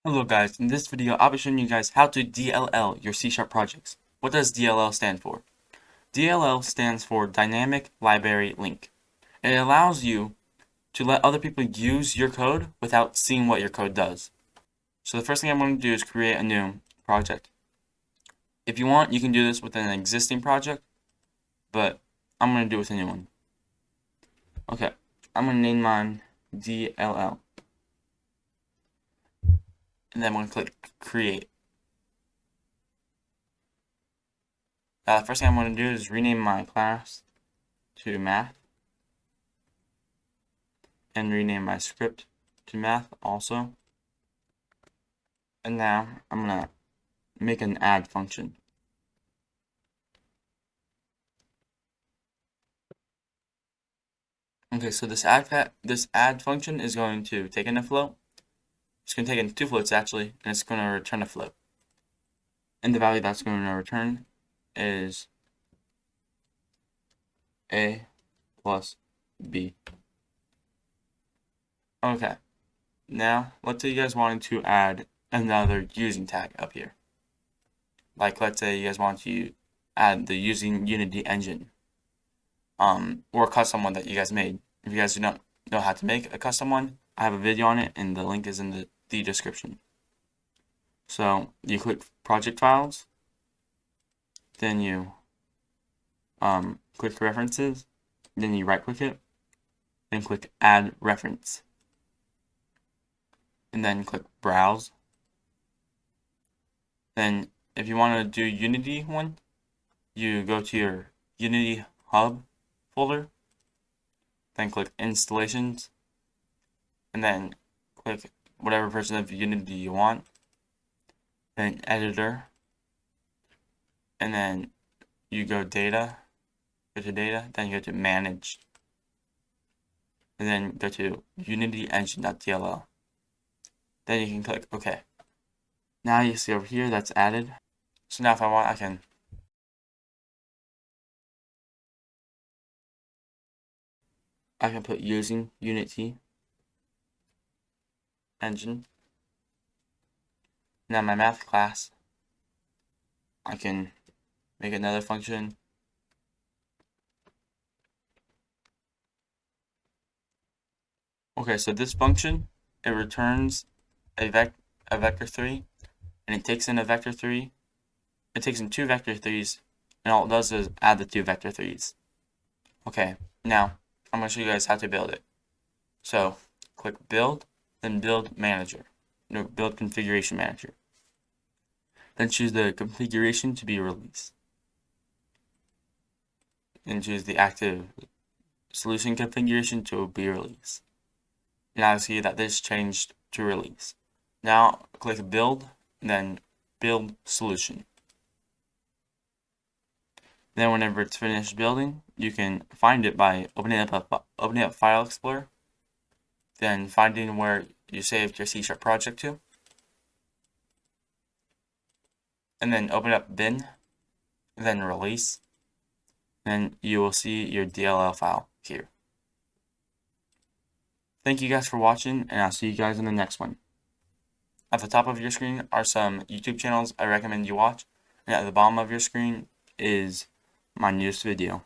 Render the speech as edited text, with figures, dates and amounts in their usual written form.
Hello guys, in this video I'll be showing you guys how to DLL your C# projects. What does DLL stand for? DLL stands for Dynamic Library Link. It allows you to let other people use your code without seeing what your code does. So the first thing I'm going to do is create a new project. If you want, you can do this with an existing project, but I'm going to do it with a new one. Okay, I'm going to name mine DLL. And then I'm going to click Create. The first thing I'm going to do is rename my class to Math. And rename my script to Math also. And now I'm going to make an add function. Okay, so this add function is going to take in a float. It's going to take in two floats actually, and it's going to return a float. And the value that's going to return is A plus B. Okay, now let's say you guys wanted to add another using tag up here. Like let's say you guys want to add the using Unity engine. Or a custom one that you guys made. If you guys do not know how to make a custom one, I have a video on it and the link is in the description. So you click project files, then you click references, then you right click it, then click add reference, and then click browse. Then if you want to do Unity one, you go to your Unity hub folder, then click installations, and then click whatever version of Unity you want, then editor, and then you go to data, then you go to manage, and then go to Unity engine.dll. Then you can click OK. Now you see over here that's added. So now if I want, I can put using Unity engine. Now my math class, I can make another function. Okay, so this function, it returns a vector 3, and it takes in a vector 3. It takes in two vector 3s, and all it does is add the two vector 3s. Okay, now I'm going to show you guys how to build it. So click build, then build manager. No, build configuration manager. Then choose the configuration to be released. Then choose the active solution configuration to be released. Now you see that this changed to release. Now click build, and then build solution. Then whenever it's finished building, you can find it by opening up File Explorer, then finding where you saved your C# project to, and then open up bin, then release, then you will see your DLL file here. Thank you guys for watching, and I'll see you guys in the next one. At the top of your screen are some YouTube channels I recommend you watch, and at the bottom of your screen is my newest video.